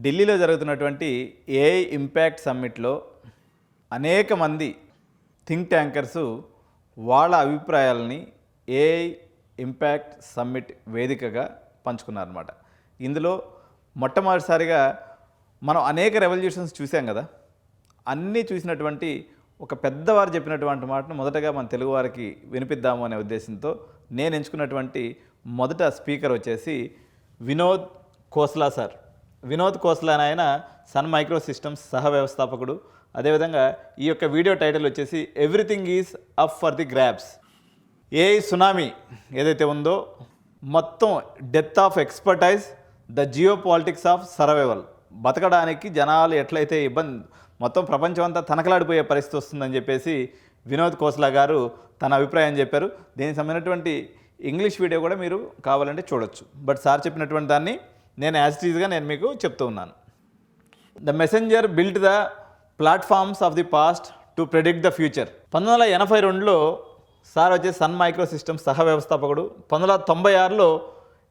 ఢిల్లీలో జరుగుతున్నటువంటి AI impact సమ్మిట్లో అనేక మంది థింక్ ట్యాంకర్సు వాళ్ళ అభిప్రాయాలని ఏఐ ఇంపాక్ట్ సమ్మిట్ వేదికగా పంచుకున్నారన్నమాట. ఇందులో మొట్టమొదటిసారిగా మనం అనేక రెవల్యూషన్స్ చూసాం కదా, అన్నీ చూసినటువంటి ఒక పెద్దవారు చెప్పినటువంటి మాటను మొదటగా మన తెలుగు వారికి వినిపిద్దాము అనే ఉద్దేశంతో నేను ఎంచుకున్నటువంటి మొదట స్పీకర్ వచ్చేసి వినోద్ ఖోస్లా సార్. వినోద్ ఖోస్లా అని ఆయన సన్ మైక్రో సిస్టమ్స్ సహ వ్యవస్థాపకుడు. అదేవిధంగా ఈ యొక్క వీడియో టైటిల్ వచ్చేసి everything is up for the grabs. AI tsunami ఏదైతే ఉందో మొత్తం death of expertise, the geo politics of survival. బతకడానికి జనాలు ఎట్లయితే మొత్తం ప్రపంచం అంతా తనకలాడిపోయే పరిస్థితి వస్తుందని చెప్పేసి వినోద్ ఖోస్లా గారు తన అభిప్రాయం చెప్పారు. దీనికి సంబంధించినటువంటి ఇంగ్లీష్ వీడియో కూడా మీరు కావాలంటే చూడొచ్చు. బట్ సార్ చెప్పినటువంటి దాన్ని నేను యాజ్ ఇట్ ఈజ్గా నేను మీకు చెప్తూ ఉన్నాను. The messenger built the platforms of the past to predict the future. 1982లో సార్ వచ్చేసి సన్ మైక్రో సిస్టమ్స్ సహ వ్యవస్థాపకుడు. 1996లో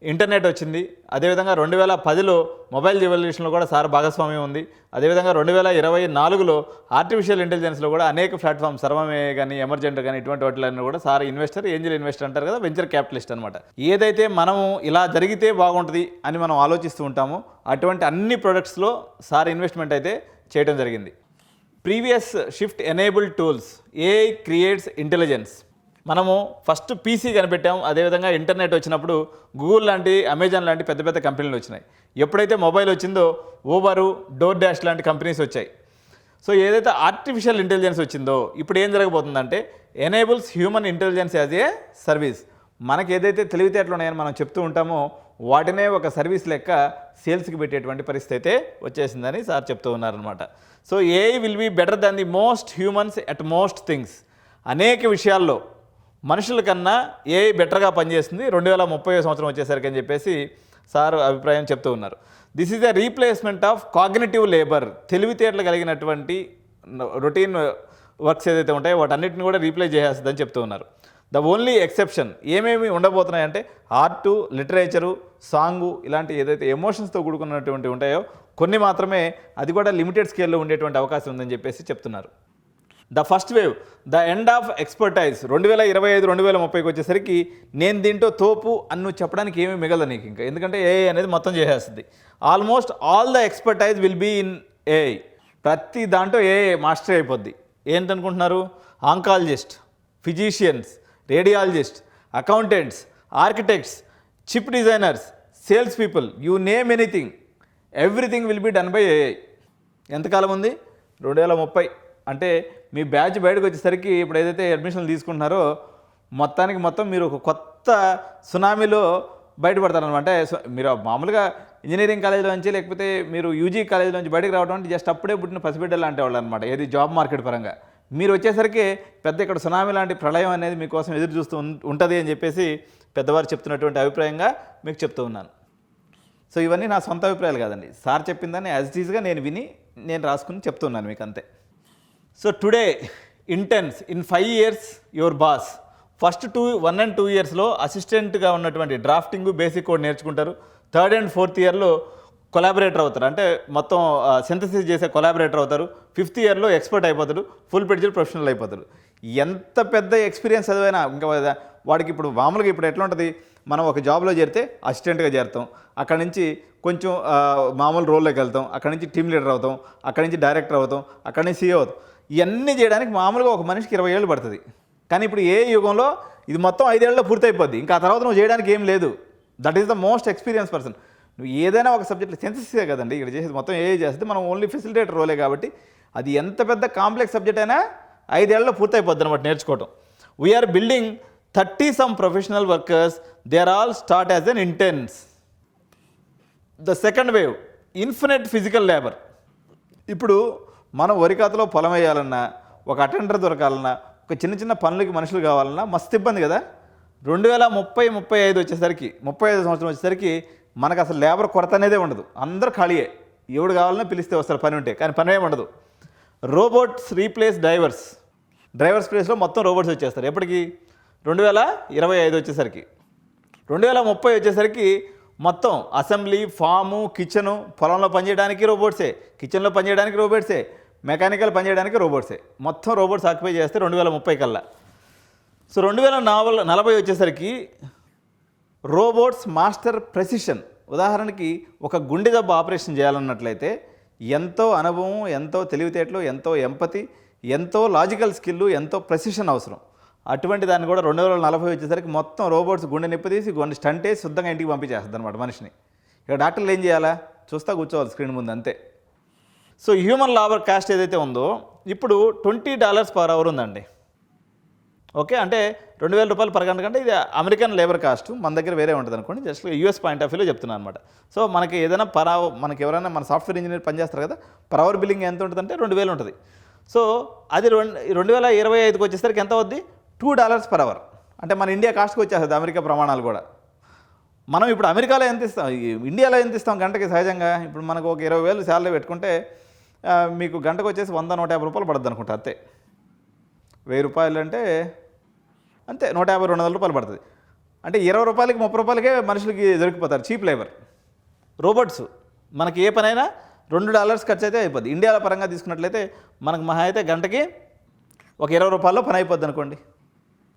ఇంటర్నెట్ వచ్చింది. అదేవిధంగా 2010లో మొబైల్ రెవల్యూషన్లో కూడా సార్ భాగస్వామ్యం ఉంది. అదేవిధంగా 2024లో ఆర్టిఫిషియల్ ఇంటెలిజెన్స్లో కూడా అనేక ప్లాట్ఫామ్స్ సర్వమే కానీ ఎమర్జెంట్ కానీ ఇటువంటి వాటిలో కూడా సార్ ఇన్వెస్టర్, ఏంజల్ ఇన్వెస్టర్ అంటారు కదా, వెంచర్ క్యాపిటలిస్ట్ అనమాట. ఏదైతే మనము ఇలా జరిగితే బాగుంటుంది అని మనం ఆలోచిస్తూ ఉంటామో అటువంటి అన్ని ప్రొడక్ట్స్లో సార్ ఇన్వెస్ట్మెంట్ అయితే చేయడం జరిగింది. Previous shift enabled tools, AI creates intelligence. మనము ఫస్ట్ పీసీ కనిపెట్టాము. అదేవిధంగా ఇంటర్నెట్ వచ్చినప్పుడు గూగుల్ లాంటి, అమెజాన్ లాంటి పెద్ద పెద్ద కంపెనీలు వచ్చినాయి. ఎప్పుడైతే మొబైల్ వచ్చిందో ఊబరు, డోర్ డాష్ లాంటి కంపెనీస్ వచ్చాయి. సో ఏదైతే ఆర్టిఫిషియల్ ఇంటెలిజెన్స్ వచ్చిందో ఇప్పుడు ఏం జరగబోతుందంటే enables human intelligence as a service. మనకి ఏదైతే తెలివితేటలు ఉన్నాయని మనం చెప్తూ ఉంటామో వాటినే ఒక సర్వీస్ లెక్క సేల్స్కి పెట్టేటువంటి పరిస్థితి అయితే వచ్చేసిందని సార్ చెప్తూ ఉన్నారనమాట. So AI will be better than the most humans at most things. అనేక విషయాల్లో మనుషుల కన్నా ఏఐ బెటర్గా పనిచేస్తుంది 2030 సంవత్సరం వచ్చేసరికి అని చెప్పేసి సార్ అభిప్రాయం చెప్తూ ఉన్నారు. This is the replacement of cognitive labour. తెలివితేటలు కలిగినటువంటి రొటీన్ వర్క్స్ ఏదైతే ఉంటాయో వాటన్నిటిని కూడా రీప్లేస్ చేసేస్తుందని చెప్తూ ఉన్నారు. ద ఓన్లీ ఎక్సెప్షన్ ఏమేమి ఉండబోతున్నాయంటే ఆర్టు, లిటరేచరు, సాంగు ఇలాంటి ఏదైతే ఎమోషన్స్తో కూడుకున్నటువంటి ఉంటాయో కొన్ని మాత్రమే, అది కూడా లిమిటెడ్ స్కేల్లో ఉండేటువంటి అవకాశం ఉందని చెప్పేసి చెప్తున్నారు. The first wave, the end of expertise. 2025-2030కి వచ్చేసరికి నేను దీంట్లో తోపు అని నువ్వు చెప్పడానికి ఏమీ మిగలదు నీకు ఇంకా, ఎందుకంటే ఏఐ అనేది మొత్తం చేసేస్తుంది. Almost all the expertise will be in AI. ప్రతి దాంట్లో ఏఐ మాస్టర్ అయిపోద్ది. ఏంటనుకుంటున్నారు? Oncologist, physicians, radiologist, accountants, architects, chip designers, sales people, you name anything, everything will be done by AI. ఎంతకాలం ఉంది? 2030. అంటే మీ బ్యాచ్ బయటకు వచ్చేసరికి ఇప్పుడు ఏదైతే అడ్మిషన్లు తీసుకుంటున్నారో మొత్తానికి మొత్తం మీరు ఒక కొత్త సునామీలో బయటపడతారనమాట. మీరు మామూలుగా ఇంజనీరింగ్ కాలేజీలో నుంచి లేకపోతే మీరు యూజీ కాలేజీలో నుంచి బయటకు రావడం అంటే జస్ట్ అప్పుడే పుట్టిన పసిబిడ్డలు లాంటి వాళ్ళు అనమాట, ఏది జాబ్ మార్కెట్ పరంగా. మీరు వచ్చేసరికి పెద్ద ఇక్కడ సునామీ లాంటి ప్రళయం అనేది మీకోసం ఎదురు చూస్తూ ఉంటుంది అని చెప్పేసి పెద్దవారు చెప్తున్నటువంటి అభిప్రాయంగా మీకు చెప్తూ ఉన్నాను. సో ఇవన్నీ నా సొంత అభిప్రాయాలు కాదండి, సార్ చెప్పిందని యాజ్ ఇట్ ఈజ్గా నేను విని నేను రాసుకుని చెప్తున్నాను మీకు అంతే. So today intense in 5 years your boss. First 1 and 2 yearsలో అసిస్టెంట్గా ఉన్నటువంటి డ్రాఫ్టింగ్, బేసిక్ కోడ్ నేర్చుకుంటారు. 3rd and 4th yearలో కొలాబరేటర్ అవుతారు, అంటే మొత్తం సింథసిస్ చేసే కొలాబరేటర్ అవుతారు. 5th yearలో ఎక్స్పర్ట్ అయిపోతాడు, ఫుల్ ప్లెడ్జ్డ్ ప్రొఫెషనల్ అయిపోతాడు. ఎంత పెద్ద ఎక్స్పీరియన్స్ చదివైనా ఇంకా వాడికి ఇప్పుడు మామూలుగా ఇప్పుడు ఎట్లా ఉంటుంది, మనం ఒక జాబ్లో చేరితే అసిస్టెంట్గా చేరుతాం, అక్కడి నుంచి కొంచెం మామూలు రోల్లోకి వెళ్తాం, అక్కడి నుంచి టీమ్ లీడర్ అవుతాం, అక్కడి నుంచి డైరెక్టర్ అవుతాం, అక్కడి నుంచి సీఈఓ అవుతాం. ఇవన్నీ చేయడానికి మామూలుగా ఒక మనిషికి 20 ఏళ్ళు పడుతుంది. కానీ ఇప్పుడు ఏ యుగంలో ఇది మొత్తం 5 ఏళ్ళలో పూర్తయిపోద్ది. ఇంకా ఆ తర్వాత నువ్వు చేయడానికి ఏం లేదు. That is the most experience person. నువ్వు ఏదైనా ఒక సబ్జెక్ట్లో సింథసిసే కదండి ఇక్కడ చేసేది, మొత్తం ఏ చేస్తే మనం ఓన్లీ ఫెసిలిటేటర్ రోలే కాబట్టి అది ఎంత పెద్ద కాంప్లెక్స్ సబ్జెక్ట్ అయినా 5 ఏళ్ళలో పూర్తయిపోద్ది అనమాట నేర్చుకోవటం. We're building 30 some professional workers, they are all start as an intense. The second wave, infinite physical labour. ఇప్పుడు మనం వరికాతలో పొలం వేయాలన్నా, ఒక అటెండర్ దొరకాలన్నా, ఒక చిన్న చిన్న పనులకి మనుషులు కావాలన్నా మస్తు ఇబ్బంది కదా. 2030-35 వచ్చేసరికి, 35 సంవత్సరం వచ్చేసరికి మనకు అసలు లేబర్ కొరత అనేదే ఉండదు. అందరూ ఖాళీయే, ఎవడు కావాలన్నా పిలిస్తే వస్తారు పని ఉంటే, కానీ పని ఏమి ఉండదు. రోబోట్స్ రీప్లేస్ డ్రైవర్స్ ప్లేస్లో మొత్తం రోబోట్స్ వచ్చేస్తారు. ఎప్పటికి? 2025 వచ్చేసరికి. 2030 వచ్చేసరికి మొత్తం అసెంబ్లీ, ఫాము, కిచెను, పొలంలో పనిచేయడానికి రోబోట్సే, కిచెన్లో పనిచేయడానికి రోబోట్సే, మెకానికల్ పనిచేయడానికి రోబోట్సే, మొత్తం రోబోట్స్ ఆక్యుపై చేస్తే 2030 కల్లా. సో 2040 వచ్చేసరికి రోబోట్స్ మాస్టర్ ప్రెసిషన్. ఉదాహరణకి ఒక గుండె జబ్బు ఆపరేషన్ చేయాలన్నట్లయితే ఎంతో అనుభవం, ఎంతో తెలివితేటలు, ఎంతో ఎంపతి, ఎంతో లాజికల్ స్కిల్, ఎంతో ప్రెసిషన్ అవసరం. అటువంటి దాన్ని కూడా 2040 వచ్చేసరికి మొత్తం రోబోట్స్ గుండె నిప్పదీసి గుండె స్టంట్ వేసి శుద్ధంగా ఇంటికి పంపించేస్తుంది అనమాట మనిషిని. ఇక డాక్టర్లు ఏం చేయాలా, చూస్తా కూర్చోవాలి స్క్రీన్ ముందు అంతే. సో హ్యూమన్ లేబర్ కాస్ట్ ఏదైతే ఉందో ఇప్పుడు $20 per hour ఉందండి. ఓకే, అంటే 2000 రూపాయలు పర్ గంట కంటే ఇది అమెరికన్ లేబర్ కాస్ట్, మన దగ్గర వేరే ఉంటుంది అనుకోండి. జస్ట్ యూఎస్ పాయింట్ ఆఫ్ వ్యూలో చెప్తున్నాను అనమాట. సో మనకి ఏదైనా మనకి ఎవరైనా మన సాఫ్ట్వేర్ ఇంజనీర్ పనిచేస్తారు కదా, పర్ అవర్ బిల్లింగ్ ఎంత ఉంటుందంటే 2000 ఉంటుంది. సో అది 2025కి వచ్చేసరికి ఎంత అవుద్ది, $2 per hour. అంటే మన ఇండియా కాస్ట్కి వచ్చేస్తుంది అమెరికా ప్రమాణాలు కూడా. మనం ఇప్పుడు అమెరికాలో ఎంత ఇస్తాం, ఇండియాలో ఎంత ఇస్తాం గంటకి సహజంగా. ఇప్పుడు మనకు ఒక 20,000 శాలరీ పెట్టుకుంటే మీకు గంటకు వచ్చేసి 100-150 రూపాయలు పడుతుంది అనుకుంటా అంతే. 1000 రూపాయలు అంటే అంతే 150-200 రూపాయలు పడుతుంది. అంటే 20 రూపాయలకి 30 రూపాయలకే మనుషులకి దొరికిపోతారు చీప్ లేబర్. రోబోట్స్ మనకి ఏ పనైనా $2 ఖర్చు అయితే అయిపోద్ది. ఇండియాలో పరంగా తీసుకున్నట్లయితే మనకు మహా అయితే గంటకి ఒక 20 రూపాయల్లో పని అయిపోద్ది అనుకోండి.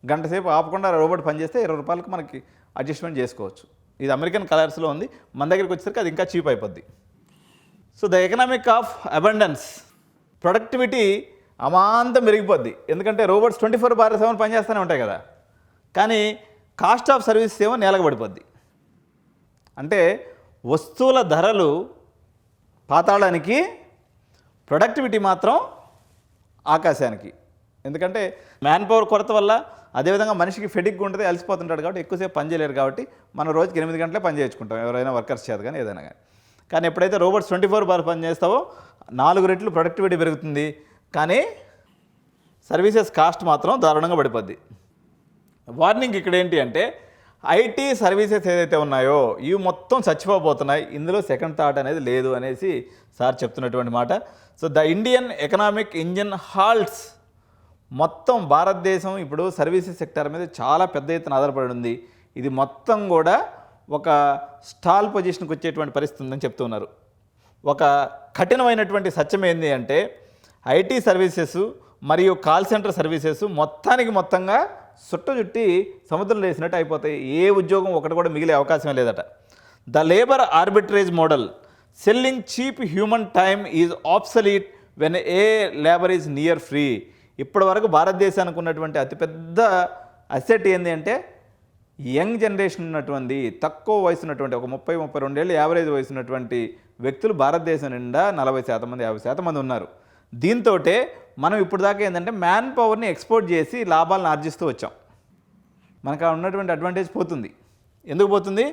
గంట సేపు ఆపకుండా రోబోట్ పని చేస్తే 20 రూపాయలకి మనకి అడ్జస్ట్మెంట్ చేసుకోవచ్చు. ఇది అమెరికన్ కలర్స్లో ఉంది, మన దగ్గరికి వచ్చేసరికి అది ఇంకా చీప్ అయిపోద్ది. So the economic of abundance, productivity అమాంతం పెరిగిపోద్ది. ఎందుకంటే రోబోట్స్ 24/7 పనిచేస్తూనే ఉంటాయి కదా. కానీ కాస్ట్ ఆఫ్ సర్వీస్ ఏమో నేలకు పడిపోద్ది. అంటే వస్తువుల ధరలు పాతాళానికి, ప్రొడక్టివిటీ మాత్రం ఆకాశానికి. ఎందుకంటే మ్యాన్ పవర్ కొరత వల్ల, అదేవిధంగా మనిషికి ఫెడిక్గా ఉంటుంది, అలసిపోతుంటాడు కాబట్టి ఎక్కువసేపు పని చేయలేరు. కాబట్టి మనం రోజుకి 8 గంటలే పని చేయించుకుంటాం ఎవరైనా వర్కర్స్ చేత కానీ ఏదైనా కానీ. కానీ ఎప్పుడైతే రోబోట్స్ 24 పని చేస్తావో 4 రెట్లు ప్రొడక్టివిటీ పెరుగుతుంది. కానీ సర్వీసెస్ కాస్ట్ మాత్రం దారుణంగా పడిపోద్ది. వార్నింగ్ ఇక్కడ ఏంటి అంటే ఐటీ సర్వీసెస్ ఏదైతే ఉన్నాయో ఇవి మొత్తం చచ్చిపోబోతున్నాయి, ఇందులో సెకండ్ థాట్ అనేది లేదు అనేసి సార్ చెప్తున్నటువంటి మాట. So the Indian economic engine halts. మొత్తం భారతదేశం ఇప్పుడు సర్వీసెస్ సెక్టర్ మీద చాలా పెద్ద ఎత్తున ఆధారపడి ఉంది. ఇది మొత్తం కూడా ఒక స్టాల్ పొజిషన్కి వచ్చేటువంటి పరిస్థితి ఉందని చెప్తున్నారు. ఒక కఠినమైనటువంటి సత్యం ఏంటి అంటే ఐటీ సర్వీసెస్ మరియు కాల్ సెంటర్ సర్వీసెస్ మొత్తంగా చుట్టి సముద్రంలో వేసినట్టు అయిపోతాయి. ఏ ఉద్యోగం ఒకటి కూడా మిగిలే అవకాశం లేదట. The labour arbitrage model selling cheap human time is obsolete when a labour is near free. ఇప్పటి వరకు భారతదేశానికి ఉన్నటువంటి అతిపెద్ద అసెట్ ఏంటి అంటే యంగ్ జనరేషన్ ఉన్నటువంటి, తక్కువ వయసు ఉన్నటువంటి, ఒక 30-32 ఏళ్ళు యావరేజ్ వయసు ఉన్నటువంటి వ్యక్తులు భారతదేశం నిండా 40% మంది 50% మంది ఉన్నారు. దీంతో మనం ఇప్పుడు దాకా ఏంటంటే మ్యాన్ పవర్ని ఎక్స్పోర్ట్ చేసి లాభాలను ఆర్జిస్తూ వచ్చాం. మనకు ఉన్నటువంటి అడ్వాంటేజ్ పోతుంది. ఎందుకు పోతుంది?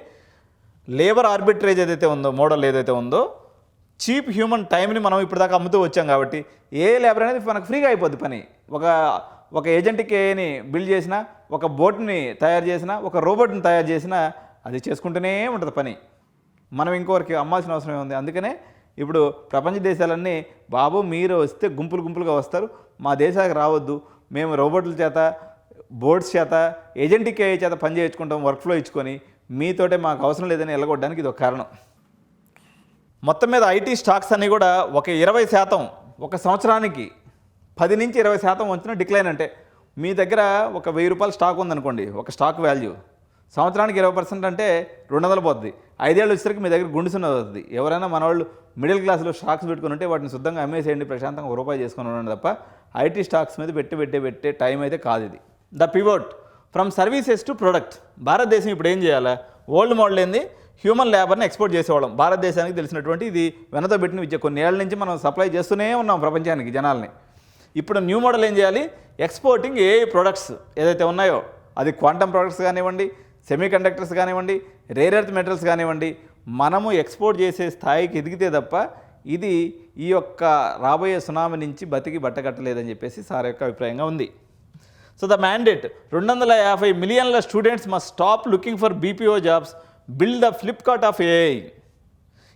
లేబర్ ఆర్బిట్రేజ్ ఏదైతే ఉందో, మోడల్ ఏదైతే ఉందో, చీప్ హ్యూమన్ టైంని మనం ఇప్పుడు దాకా అమ్ముతూ వచ్చాం కాబట్టి ఏ లేబర్ అనేది మనకు ఫ్రీగా అయిపోద్ది పని. ఒక ఏజెంట్కి ఏని బిల్డ్ చేసినా, ఒక బోట్ని తయారు చేసినా, ఒక రోబోట్ని తయారు చేసినా అది చేసుకుంటూనే ఉంటుంది పని. మనం ఇంకొకరికి అమ్మాల్సిన అవసరం ఉంది. అందుకనే ఇప్పుడు ప్రపంచ దేశాలన్నీ బాబు మీరు వస్తే గుంపులుగా వస్తారు, మా దేశానికి రావద్దు, మేము రోబోట్ల చేత, బోర్డ్స్ చేత, ఏజెంట్కి చేత పని చేయించుకుంటాం, వర్క్ఫ్లో ఇచ్చుకొని, మీతోటే మాకు అవసరం లేదని వెళ్ళగొట్టడానికి ఇది ఒక కారణం. మొత్తం మీద ఐటీ స్టాక్స్ అన్నీ కూడా ఒక 20% ఒక సంవత్సరానికి 10-20% వచ్చిన డిక్లైన్. అంటే మీ దగ్గర ఒక 1000 రూపాయల స్టాక్ ఉందనుకోండి, ఒక స్టాక్ వాల్యూ, సంవత్సరానికి 20% అంటే 200 పోతుంది. 5 ఏళ్ళు వచ్చేసరికి మీ దగ్గర గుండుసున్న అవుతుంది. ఎవరైనా మన వాళ్ళు మిడిల్ క్లాస్లో స్టాక్స్ పెట్టుకుని ఉంటే వాటిని శుద్ధంగా అమ్మేసేయండి, ప్రశాంతంగా ₹1 చేసుకుని ఉండండి తప్ప ఐటీ స్టాక్స్ మీద పెట్టే టైం అయితే కాదు ఇది. The pivot from services to product. భారతదేశం ఇప్పుడు ఏం చేయాలా? ఓల్డ్ మోడల్ ఏంది? హ్యూమన్ లేబర్ని ఎక్స్పోర్ట్ చేసేవాళ్ళం. భారతదేశానికి తెలిసినటువంటి ఇది వెనతో పెట్టిన విద్య. కొన్ని ఏళ్ళ నుంచి మనం సప్లై చేస్తూనే ఉన్నాం ప్రపంచానికి జనాల్ని. ఇప్పుడు న్యూ మోడల్ ఏం చేయాలి? ఎక్స్పోర్టింగ్ ఏ ప్రొడక్ట్స్ ఏదైతే ఉన్నాయో, అది క్వాంటమ్ ప్రొడక్ట్స్ కానివ్వండి, సెమీ కండక్టర్స్ కానివ్వండి, రేర్ ఎర్త్ మెటల్స్ కానివ్వండి, మనము ఎక్స్పోర్ట్ చేసే స్థాయికి ఎదిగితే తప్ప ఇది ఈ యొక్క రాబోయే సునామీ నుంచి బతికి బట్టకట్టలేదని చెప్పేసి సార్ యొక్క అభిప్రాయంగా ఉంది. సో ద మ్యాండేట్ 250 మిలియన్ల students must stop looking for BPO jobs, build the Flipkart of AI.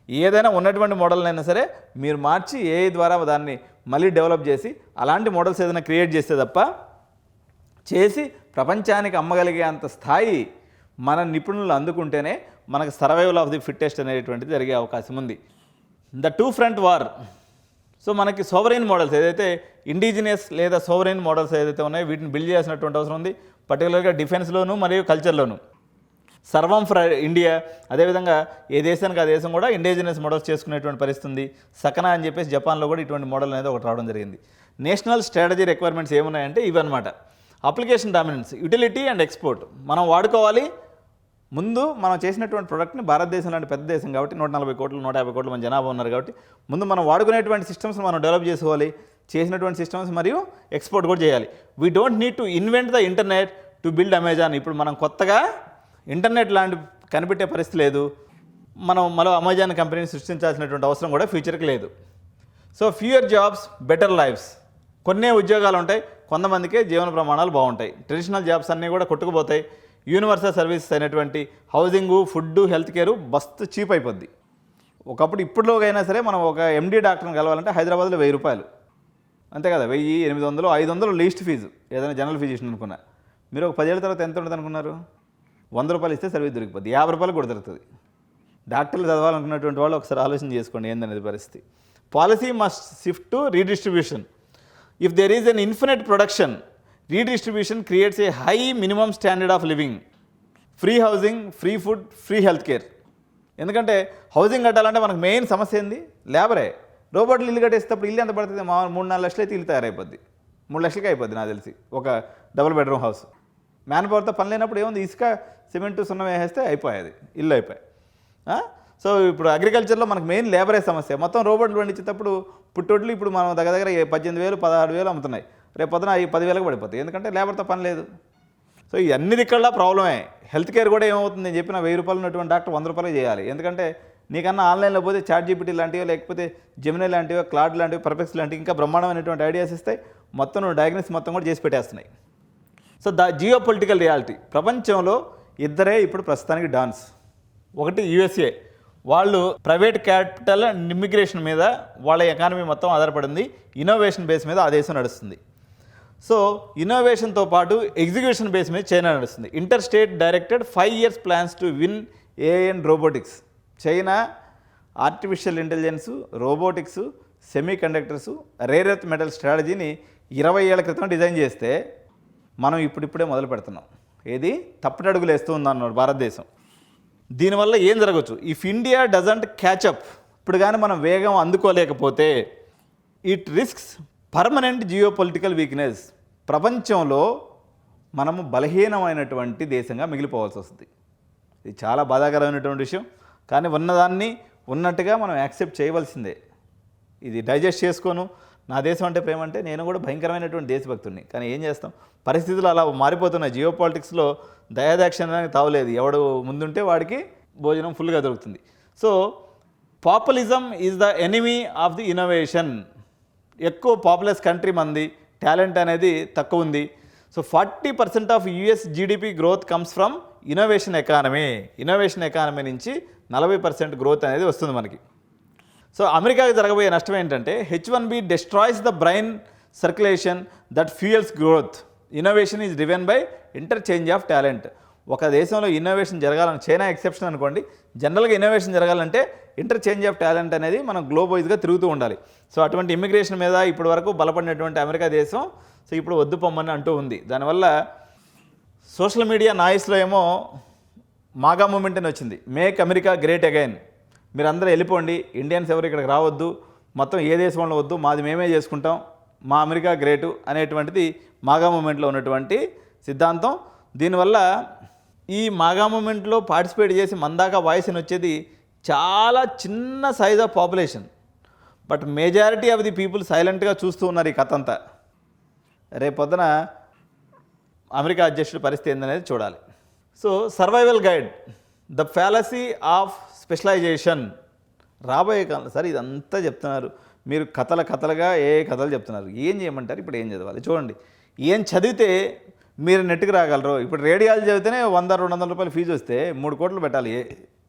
ఏదైనా ఉన్నటువంటి మోడల్నైనా సరే మీరు మార్చి ఏఐ ద్వారా దాన్ని మళ్ళీ డెవలప్ చేసి అలాంటి మోడల్స్ ఏదైనా క్రియేట్ చేస్తే తప్ప చేసి ప్రపంచానికి అమ్మగలిగే అంత స్థాయి మన నిపుణులు అందుకుంటేనే మనకు సర్వైవల్ ఆఫ్ ది ఫిట్టెస్ట్ అనేటువంటిది జరిగే అవకాశం ఉంది. The two front war. So మనకి సోవరెయిన్ మోడల్స్ ఏదైతే ఇండిజినియస్ లేదా సోవరెయిన్ మోడల్స్ ఏదైతే ఉన్నాయో వీటిని బిల్డ్ చేయాల్సినటువంటి అవసరం ఉంది, పర్టికులర్గా డిఫెన్స్లోను మరియు కల్చర్లోను. సర్వం ఫర్ ఇండియా, అదేవిధంగా ఏ దేశానికి ఆ దేశం కూడా ఇండిజినియస్ మోడల్స్ చేసుకునేటువంటి పరిస్థితి ఉంది. సకనా అని చెప్పేసి జపాన్లో కూడా ఇటువంటి మోడల్ అనేది ఒకటి రావడం జరిగింది. నేషనల్ స్ట్రాటజీ రిక్వైర్మెంట్స్ ఏమున్నాయంటే ఇవన్నమాట. Application dominance, utility and export. మనం వాడుకోవాలి, ముందు మనం చేసినటువంటి ప్రోడక్ట్ని భారతదేశం లాంటి పెద్ద దేశం కాబట్టి 140 కోట్లు 150 కోట్ల మంది జనాభా ఉన్నారు కాబట్టి ముందు మనం వాడుకునేటువంటి సిస్టమ్స్ మనం డెవలప్ చేసుకోవాలి, చేసినటువంటి సిస్టమ్స్ మరియు ఎక్స్పోర్ట్ కూడా చేయాలి. We don't need to invent the internet to build Amazon. ఇప్పుడు మనం కొత్తగా ఇంటర్నెట్ లాంటి కనిపెట్టే పరిస్థితి లేదు, మనం మరో అమెజాన్ కంపెనీని సృష్టించాల్సినటువంటి అవసరం కూడా ఫ్యూచర్కి లేదు. So fewer jobs better lives. కొన్నే ఉద్యోగాలు ఉంటాయి, కొంతమందికే జీవన ప్రమాణాలు బాగుంటాయి. ట్రెడిషనల్ జాబ్స్ అన్నీ కూడా కొట్టుకుపోతాయి. యూనివర్సల్ సర్వీసెస్ అయినటువంటి హౌసింగు, ఫుడ్, హెల్త్ కేరు బస్తు చీప్ అయిపోద్ది. ఒకప్పుడు ఇప్పటిలోకైనా సరే మనం ఒక ఎండీ డాక్టర్ని కలవాలంటే హైదరాబాద్లో 1000 రూపాయలు, అంతే కదా, 1000, 800, 500 లీస్ట్ ఫీజు ఏదైనా జనరల్ ఫిజిషియన్ అనుకున్నా. మీరు ఒక 10 ఏళ్ళ తర్వాత ఎంత ఉంటుంది అనుకున్నారు? 100 రూపాయలు ఇస్తే సర్వీస్ దొరికిపోద్ది, 50 రూపాయలు కూడా దొరుకుతుంది. డాక్టర్లు చదవాలనుకున్నటువంటి వాళ్ళు ఒకసారి ఆలోచన చేసుకోండి ఏందనేది పరిస్థితి. Policy must shift to redistribution. If there is an infinite production, redistribution creates a high minimum standard of living. Free housing, free food, free health care. ఎందుకంటే హౌసింగ్ కట్టాలంటే మనకు మెయిన్ సమస్య ఏంది? లేబరే. రోబోట్లు ఇల్లు కట్టేసేటప్పుడు ఇల్లు ఎంత పడుతుంది? 3-4 లక్షలు అయితే ఇల్లు తయారైపోద్ది, 3 లక్షలకి అయిపోద్ది నాకు తెలిసి ఒక డబుల్ బెడ్రూమ్ హౌస్. మ్యాన్ పవర్తో పని లేనప్పుడు ఏముంది, ఇసుక సిమెంట్ సున్నం వేసేస్తే అయిపోయేది, ఇల్లు అయిపోయాయి. సో ఇప్పుడు అగ్రికల్చర్లో మనకు మెయిన్ లేబరే సమస్య. మొత్తం రోబోట్లు పండించేటప్పుడు పుట్టొడ్లు ఇప్పుడు మనం దగ్గర 18,000 16,000 అమ్ముతున్నాయి, రేపు పొద్దున 10,000కి పడిపోతాయి, ఎందుకంటే లేబర్తో పని లేదు. సో ఈ అన్ని దిక్కల్లా ప్రాబ్లమే. హెల్త్ కేర్ కూడా ఏమవుతుంది, నేను చెప్పిన 1000 రూపాయలు ఉన్నటువంటి డాక్టర్ 100 రూపాయలు చేయాలి. ఎందుకంటే నీకన్నా ఆన్లైన్లో పోతే చాట్ జీపీటీ లాంటివో లేకపోతే జెమినీ లాంటివో క్లాడ్ లాంటివి పర్ఫెక్ట్స్ లాంటివి ఇంకా బ్రహ్మాండమైనటువంటి ఐడియాస్ ఇస్తాయి, మొత్తం నువ్వు డయాగ్నోసిస్ మొత్తం కూడా చేసి పెట్టేస్తున్నాయి. So geopolitical reality. ప్రపంచంలో ఇద్దరే ఇప్పుడు ప్రస్తుతానికి డాన్స్. ఒకటి యూఎస్ఏ, వాళ్ళు ప్రైవేట్ క్యాపిటల్ అండ్ ఇమిగ్రేషన్ మీద వాళ్ళ ఎకానమీ మొత్తం ఆధారపడింది, ఇన్నోవేషన్ బేస్ మీద ఆ దేశం నడుస్తుంది. సో ఇన్నోవేషన్తో పాటు ఎగ్జిక్యూషన్ బేస్ మీద చైనా నడుస్తుంది. Inter state directed 5 years plans to win AI and robotics. China artificial intelligence, robotics, semiconductors, rare earth metal స్ట్రాటజీని 20 ఏళ్ల క్రితం డిజైన్ చేస్తే మనం ఇప్పుడిప్పుడే మొదలు పెడుతున్నాం. ఏది తప్పటడుగులు వేస్తూ ఉందన్నాడు భారతదేశం. దీనివల్ల ఏం జరగవచ్చు? ఇఫ్ ఇండియా డజంట్ క్యాచప్, ఇప్పుడు కానీ మనం వేగం అందుకోలేకపోతే it risks permanent geopolitical weakness. ప్రపంచంలో మనము బలహీనమైనటువంటి దేశంగా మిగిలిపోవాల్సి వస్తుంది. ఇది చాలా బాధాకరమైనటువంటి విషయం, కానీ ఉన్నదాన్ని ఉన్నట్టుగా మనం యాక్సెప్ట్ చేయవలసిందే. ఇది డైజెస్ట్ చేసుకోను. నా దేశం అంటే ప్రేమ అంటే నేను కూడా భయంకరమైనటువంటి దేశభక్తుడిని, కానీ ఏం చేస్తాం, పరిస్థితులు అలా మారిపోతున్నాయి. జియో పాలిటిక్స్లో దయాదాక్షిణ్యానికి తావులేదు, ఎవడు ముందుంటే వాడికి భోజనం ఫుల్గా దొరుకుతుంది. So populism is the enemy of the innovation. ఎక్కువ పాపులస్ కంట్రీ మంది, టాలెంట్ అనేది తక్కువ ఉంది. So 40% of US GDP growth comes from innovation economy. Innovation economy నుంచి 40% గ్రోత్ అనేది వస్తుంది మనకి. సో అమెరికాకి జరగబోయే నష్టం ఏంటంటే H1B destroys the brain circulation that fuels growth. Innovation is driven by interchange of talent. ఒక దేశంలో ఇన్నోవేషన్ జరగాలని, చైనా ఎక్సెప్షన్ అనుకోండి, జనరల్గా ఇన్నోవేషన్ జరగాలంటే ఇంటర్చేంజ్ ఆఫ్ టాలెంట్ అనేది మనం గ్లోబ్ వైజ్గా తిరుగుతూ ఉండాలి. సో అటువంటి ఇమిగ్రేషన్ మీద ఇప్పటి వరకు బలపడినటువంటి అమెరికా దేశం సో ఇప్పుడు వద్దు పొమ్మని అంటూ ఉంది. దానివల్ల సోషల్ మీడియా నాయిస్లో ఏమో మాగా మూమెంట్ అని వచ్చింది, మేక్ అమెరికా గ్రేట్ అగైన్. మీరందరూ వెళ్ళిపోండి, ఇండియన్స్ ఎవరు ఇక్కడికి రావద్దు, మొత్తం ఏ దేశంలో వద్దు, మాది మేమే చేసుకుంటాం, మా అమెరికా గ్రేటు అనేటువంటిది మాగా మూమెంట్లో ఉన్నటువంటి సిద్ధాంతం. దీనివల్ల ఈ మాగా మూమెంట్లో పార్టిసిపేట్ చేసి మందాక వాయిస్ అని వచ్చేది చాలా చిన్న size of population, but majority of the people సైలెంట్గా చూస్తూ ఉన్నారు ఈ కథ అంతా. రేపొద్దున అమెరికా అధ్యక్షుడి పరిస్థితి ఏందనేది చూడాలి. So survival guide, the fallacy of specialisation. రాబోయే కాలం సరే ఇదంతా చెప్తున్నారు మీరు, కథలుగా ఏ కథలు చెప్తున్నారు, ఏం చేయమంటారు? ఇప్పుడు ఏం చదవాలి చూడండి. ఏం చదివితే మీరు నెట్కి రాగలరు? ఇప్పుడు రేడియాలజీ చదివితేనే 100-200 రూపాయలు ఫీజు వస్తే 3 కోట్లు పెట్టాలి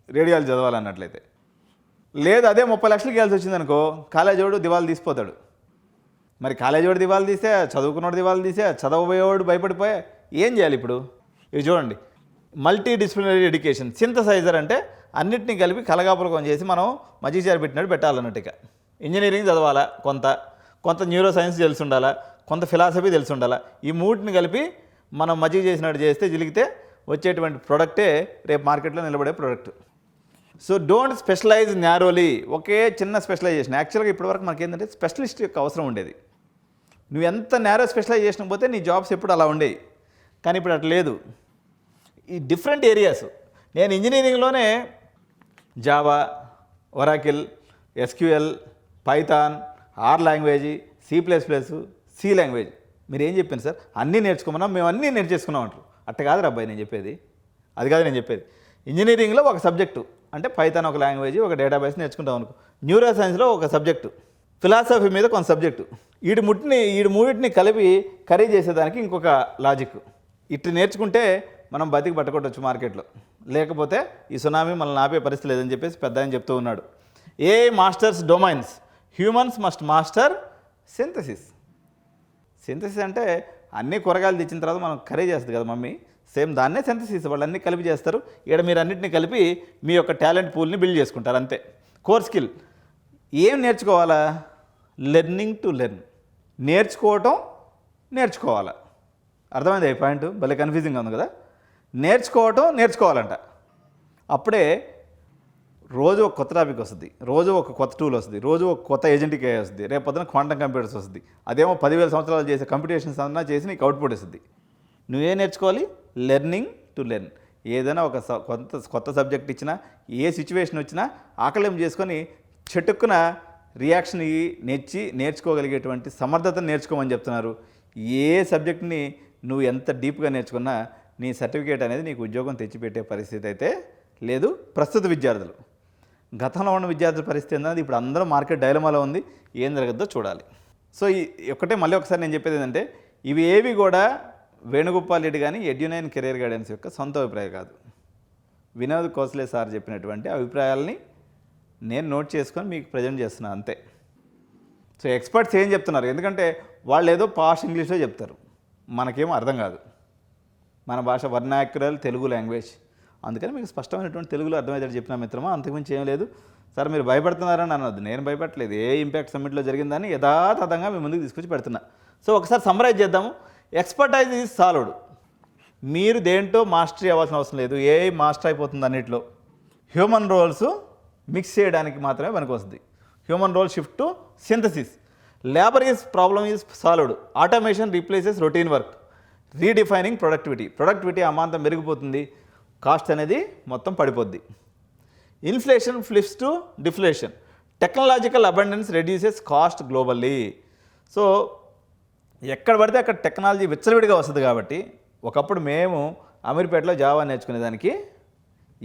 రేడియాలజీ చదవాలన్నట్లయితే. లేదు అదే 30 లక్షలకి వెళ్ళాల్సి వచ్చిందనుకో, కాలేజోడు దివాళి తీసిపోతాడు. మరి కాలేజోడు దివాళి తీసే, చదువుకున్నోడు దివాళి తీసే, చదవబోయేవాడు భయపడిపోయా, ఏం చేయాలి ఇప్పుడు? ఇవి చూడండి, మల్టీ డిసిప్లినరీ ఎడ్యుకేషన్. సింథసైజర్ అంటే అన్నిటినీ కలిపి కలగాపులకం చేసి మనం మజ్జిగ చారు పెట్టినట్టు పెట్టాలన్నట్టు. ఇక ఇంజనీరింగ్ చదవాలా, కొంత న్యూరో సైన్స్ తెలిసి ఉండాలా, కొంత ఫిలాసఫీ తెలిసి ఉండాలా. ఈ మూటిని కలిపి మనం మజ్జిగ చేసినట్టు చేస్తే జిలిగితే వచ్చేటువంటి ప్రోడక్టే రేపు మార్కెట్లో నిలబడే product. So don't specialise narrowly. ఒకే చిన్న స్పెషలైజేషన్. యాక్చువల్గా ఇప్పటివరకు మనకి ఏంటంటే స్పెషలిస్ట్ యొక్క అవసరం ఉండేది. నువ్వు ఎంత నేరో స్పెషలైజేషన్ పోతే నీ జాబ్స్ ఎప్పుడు అలా ఉండేవి. కానీ ఇప్పుడు అట్లా లేదు. ఈ డిఫరెంట్ ఏరియాస్. నేను ఇంజనీరింగ్లోనే Java, Oracle, SQL, Python, R language, C language. మీరు ఏం చెప్పాను సార్, అన్నీ నేర్చుకోమన్నా, మేము అన్నీ నేర్చేసుకున్నాం అంటారు. అట్ట కాదు అబ్బాయి నేను చెప్పేది, అది కాదు నేను చెప్పేది. ఇంజనీరింగ్లో ఒక సబ్జెక్టు అంటే పైథాన్ ఒక లాంగ్వేజ్, ఒక డేటాబేస్ నేర్చుకుంటాం అనుకో. న్యూరో సైన్స్లో ఒక సబ్జెక్టు, ఫిలాసఫీ మీద కొంత సబ్జెక్టు. వీటి మూడింటిని కలిపి కర్రీ చేసేదానికి ఇంకొక లాజిక్. ఇటు నేర్చుకుంటే మనం బతికి పట్టుకోవచ్చు మార్కెట్లో. లేకపోతే ఈ సునామీ మనల్ని ఆపే పరిస్థితి లేదని చెప్పేసి పెద్ద ఆయన చెప్తూ ఉన్నాడు. A masters domains, humans must master synthesis. Synthesis అంటే అన్ని కూరగాయలు తెచ్చిన తర్వాత మనం కర్రీ చేస్తుంది కదా మమ్మీ, సేమ్ దాన్నే సింథసిస్. వాళ్ళు అన్నీ కలిపి చేస్తారు. ఇక్కడ మీరు అన్నింటినీ కలిపి మీ యొక్క టాలెంట్ పూల్ని బిల్డ్ చేసుకుంటారు అంతే. కోర్ స్కిల్ ఏం నేర్చుకోవాలా? Learning to learn. నేర్చుకోవాలా. అర్థమైంది ఈ పాయింట్? భలే కన్ఫ్యూజింగ్గా ఉంది కదా. నేర్చుకోవాలంట. అప్పుడే రోజు ఒక కొత్త టాపిక్ వస్తుంది, రోజు ఒక కొత్త టూల్ వస్తుంది, రోజు ఒక కొత్త ఏజెంట్కి వస్తుంది. రేపు పొద్దున క్వాంటమ్ కంప్యూటర్స్ వస్తుంది. అదేమో 10,000 సంవత్సరాలు చేసే కంప్యూటేషన్స్ అన్నా చేసి నీకు అవుట్పుట్ వస్తుంది. నువ్వేం నేర్చుకోవాలి? Learning to learn. ఏదైనా ఒక కొత్త సబ్జెక్ట్ ఇచ్చినా, ఏ సిచ్యువేషన్ వచ్చినా ఆకలింపు చేసుకొని చెట్టుక్కున రియాక్షన్ నేర్చుకోగలిగేటువంటి సమర్థతను నేర్చుకోమని చెప్తున్నారు. ఏ సబ్జెక్ట్ని నువ్వు ఎంత డీప్గా నేర్చుకున్నా నీ సర్టిఫికేట్ అనేది నీకు ఉద్యోగం తెచ్చిపెట్టే పరిస్థితి అయితే లేదు. ప్రస్తుత విద్యార్థులు, గతంలో ఉన్న విద్యార్థుల పరిస్థితి ఏంటంటే ఇప్పుడు అందరూ మార్కెట్ డైలమాలో ఉంది. ఏం జరగద్దో చూడాలి. సో మళ్ళీ ఒకసారి నేను చెప్పేది ఏంటంటే, ఇవి ఏవి కూడా వేణుగోపాల్ రెడ్డి కానీ ఎడ్యునైన్ కెరీర్ గైడెన్స్ యొక్క సొంత అభిప్రాయం కాదు. వినోద్ కోస్లే సార్ చెప్పినటువంటి అభిప్రాయాలని నేను నోట్ చేసుకొని మీకు ప్రజెంట్ చేస్తున్నాను అంతే. సో ఎక్స్పర్ట్స్ ఏం చెప్తున్నారు, ఎందుకంటే వాళ్ళు ఏదో పాష్ ఇంగ్లీష్లో చెప్తారు, మనకేమో అర్థం కాదు. మన భాష వర్నాక్యులర్ తెలుగు లాంగ్వేజ్, అందుకని మీకు స్పష్టమైనటువంటి తెలుగులో అర్థమయ్యేది చెప్పిన మిత్రమా, అంతకుమించి ఏం లేదు. సార్ మీరు భయపడుతున్నారని అన్నది, నేను భయపడలేదు. ఏ ఇంపాక్ట్ సమ్మిట్లో జరిగిందని యథాతథంగా మీ ముందుకు తీసుకొచ్చి పెడుతున్నా. సో ఒకసారి సమ్మరైజ్ చేద్దాము. Expertise is solved. మీరు దేంట్లో మాస్టరీ అవ్వాల్సిన అవసరం లేదు, ఏ మాస్టర్ అయిపోతుంది అన్నింటిలో. హ్యూమన్ రోల్స్ మిక్స్ చేయడానికి మాత్రమే పనికి వస్తుంది. Human role shift to synthesis. Labour problem is solved. Automation replaces routine work. Redefining productivity అమాంతం పెరిగిపోతుంది, కాస్ట్ అనేది మొత్తం పడిపోద్ది. Inflation flips to deflation. Technological abundance reduces cost globally. So ఎక్కడ పడితే అక్కడ టెక్నాలజీ విచ్చలవిడిగా వస్తుంది కాబట్టి, ఒకప్పుడు మేము అమీర్పేటలో జావా నేర్చుకునేదానికి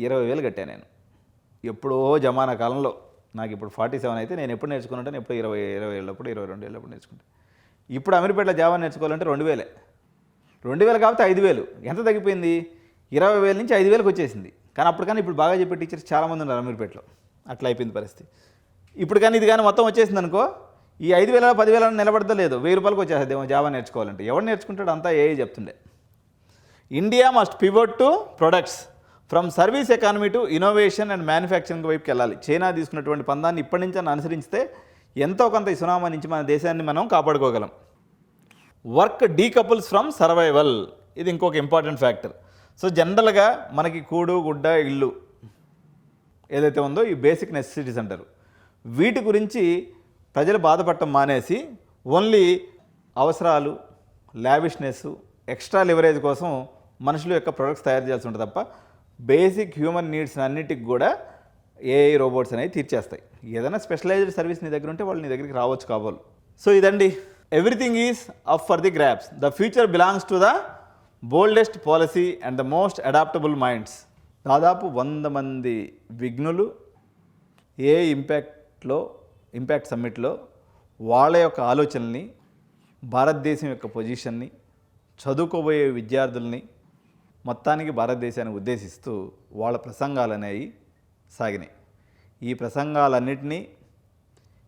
20,000 కట్టాను నేను. ఎప్పుడో జమానా కాలంలో. నాకు ఇప్పుడు 47 అయితే నేను ఎప్పుడు నేర్చుకున్నాను? ఎప్పుడు 20 ఏళ్ళప్పుడు 22 ఏళ్ళప్పుడు నేర్చుకుంటాను. ఇప్పుడు అమీర్పేటలో జావా నేర్చుకోవాలంటే 2,000 కాబట్టి 5,000. ఎంత తగ్గిపోయింది? 20,000 నుంచి 5,000కి వచ్చేసింది. కానీ అప్పటికన్నా ఇప్పుడు బాగా చెప్పే టీచర్స్ చాలామంది ఉన్నారు అమీర్పేటలో. అట్లా అయిపోయింది పరిస్థితి. ఇప్పుడు కానీ ఇది కానీ మొత్తం వచ్చేసింది అనుకో, ఈ 5,000 10,000 నిలబడతా లేదు, 1,000 రూపాయలకు వచ్చేస్తుంది జావా నేర్చుకోవాలంటే. ఎవరు నేర్చుకుంటాడు? అంతా చెప్తుండే. India must pivot to products. From service economy to innovation and manufacturing వైపుకి వెళ్ళాలి. చైనా తీసుకున్నటువంటి పందాన్ని ఇప్పటి నుంచి అనుసరిస్తే ఎంతో కొంత ఈ సునామా నుంచి మన దేశాన్ని మనం కాపాడుకోగలం. Work decouples from survival. ఇది ఇంకొక ఇంపార్టెంట్ ఫ్యాక్టర్. సో జనరల్గా మనకి కూడు గుడ్డ ఇల్లు ఏదైతే ఉందో ఈ బేసిక్ నెసెసిటీస్ అంటారు. వీటి గురించి ప్రజలు బాధపడటం మానేసి ఓన్లీ అవసరాలు, లావిష్నెస్, ఎక్స్ట్రా లివరేజ్ కోసం మనుషుల యొక్క ప్రొడక్ట్స్ తయారు చేయాల్సి ఉంటుంది తప్ప బేసిక్ హ్యూమన్ నీడ్స్ అన్నిటికి కూడా ఏఐ రోబోట్స్ అనేవి తీర్చేస్తాయి. ఏదైనా స్పెషలైజ్డ్ సర్వీస్ నీ దగ్గర ఉంటే వాళ్ళు నీ దగ్గరికి రావచ్చు కాబోలు. సో ఇదండి, everything is up for the grabs. The future belongs to the boldest policy and the most adaptable minds. దాదాపు 100 మంది విఘ్నులు ఇంపాక్ట్ సమ్మిట్లో వాళ్ళ యొక్క ఆలోచనల్ని, భారతదేశం యొక్క పొజిషన్ని, చదువుకోబోయే విద్యార్థుల్ని, మొత్తానికి భారతదేశాన్ని ఉద్దేశిస్తూ వాళ్ళ ప్రసంగాలు అనేవి సాగినాయి. ఈ ప్రసంగాలన్నింటినీ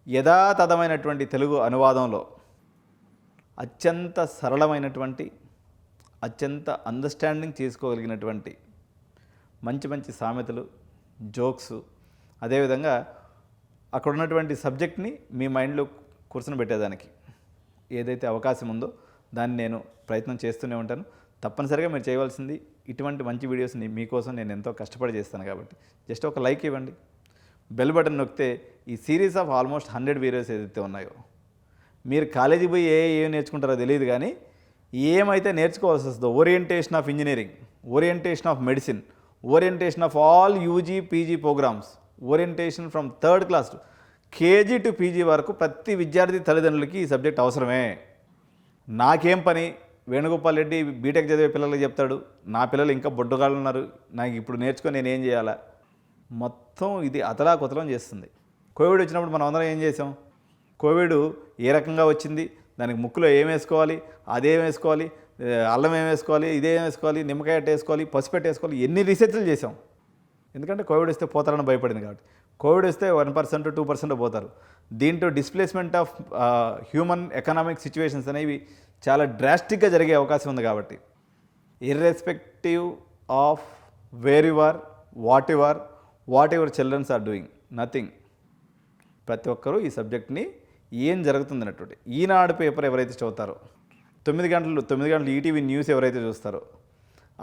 యథాతథమైనటువంటి తెలుగు అనువాదంలో అత్యంత సరళమైనటువంటి, అత్యంత అండర్స్టాండింగ్ చేసుకోగలిగినటువంటి మంచి మంచి సామెతలు, జోక్స్, అదేవిధంగా అక్కడ ఉన్నటువంటి సబ్జెక్ట్ని మీ మైండ్లో కూర్చొని పెట్టేదానికి ఏదైతే అవకాశం ఉందో దాన్ని నేను ప్రయత్నం చేస్తూనే ఉంటాను. తప్పనిసరిగా మీరు చేయవలసింది ఇటువంటి మంచి వీడియోస్ని మీకోసం నేను ఎంతో కష్టపడి చేస్తాను కాబట్టి జస్ట్ ఒక లైక్ ఇవ్వండి, బెల్ బటన్ నొక్కితే ఈ సిరీస్ ఆఫ్ ఆల్మోస్ట్ 100 వీడియోస్ ఏదైతే ఉన్నాయో మీరు కాలేజీకి పోయి ఏం నేర్చుకుంటారో తెలియదు, కానీ ఏమైతే నేర్చుకోవాల్సి వస్తుందో orientation of engineering, orientation of medicine, orientation of all UG PG programmes, orientation from 3rd class KG to PG వరకు ప్రతి విద్యార్థి తల్లిదండ్రులకి ఈ సబ్జెక్ట్ అవసరమే. నాకేం పని, వేణుగోపాల్ రెడ్డి బీటెక్ చదివే పిల్లలకి చెప్తాడు, నా పిల్లలు ఇంకా బొడ్డుగాళ్ళు ఉన్నారు, నాకు ఇప్పుడు నేర్చుకొని నేను ఏం చేయాలా, మొత్తం ఇది అతలాకుతలం చేస్తుంది. కోవిడ్ వచ్చినప్పుడు మనం అందరం ఏం చేసాం, కోవిడ్ ఏ రకంగా వచ్చింది, దానికి ముక్కులో ఏం వేసుకోవాలి, అదేం వేసుకోవాలి, అల్లం ఏం వేసుకోవాలి, ఇదేం వేసుకోవాలి, నిమ్మకాయ వేసుకోవాలి, పసుపు వేసుకోవాలి, ఎన్ని రీసెర్చ్లు చేసాం. ఎందుకంటే కోవిడ్ వస్తే పోతారని భయపడింది కాబట్టి. కోవిడ్ వస్తే 1% 2% పోతారు. దీంట్లో displacement of human economic situations అనేవి చాలా డ్రాస్టిక్గా జరిగే అవకాశం ఉంది కాబట్టి irrespective of where you are, whatever childrens are doing, nothing. ప్రతి ఒక్కరూ ఈ సబ్జెక్ట్ని ఏం జరుగుతుంది అన్నట్టు ఈనాడు పేపర్ ఎవరైతే చదువుతారో, 9 గంటలు ఈటీవీ న్యూస్ ఎవరైతే చూస్తారో,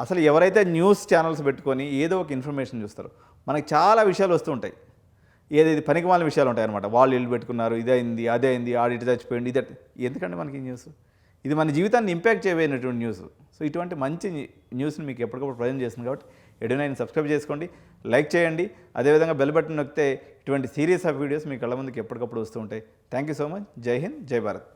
అసలు ఎవరైతే న్యూస్ ఛానల్స్ పెట్టుకొని ఏదో ఒక ఇన్ఫర్మేషన్ చూస్తారో మనకి చాలా విషయాలు వస్తూ ఉంటాయి. ఏదైతే పనికిమాలిన విషయాలు ఉంటాయి అన్నమాట. వాళ్ళు ఇల్లు పెట్టుకున్నారు, ఇదైంది, అదైంది, ఆడిట్ చచ్చిపోయింది, ఎందుకంటే మనకి న్యూస్ ఇది మన జీవితాన్ని ఇంపాక్ట్ చేయబోయినటువంటి న్యూస్. సో ఇటువంటి మంచి న్యూస్ని మీకు ఎప్పటికప్పుడు ప్రజెంట్ చేస్తుంది కాబట్టి ఎడునైన్ సబ్స్క్రైబ్ చేసుకోండి, లైక్ చేయండి, అదేవిధంగా బెల్ బటన్ నొక్కితే ఇటువంటి సిరీస్ ఆఫ్ వీడియోస్ మీ కళ్ళ ముందుకు ఎప్పటికప్పుడు వస్తూ ఉంటాయి. Thank you so much. జై హింద్, జై భారత్.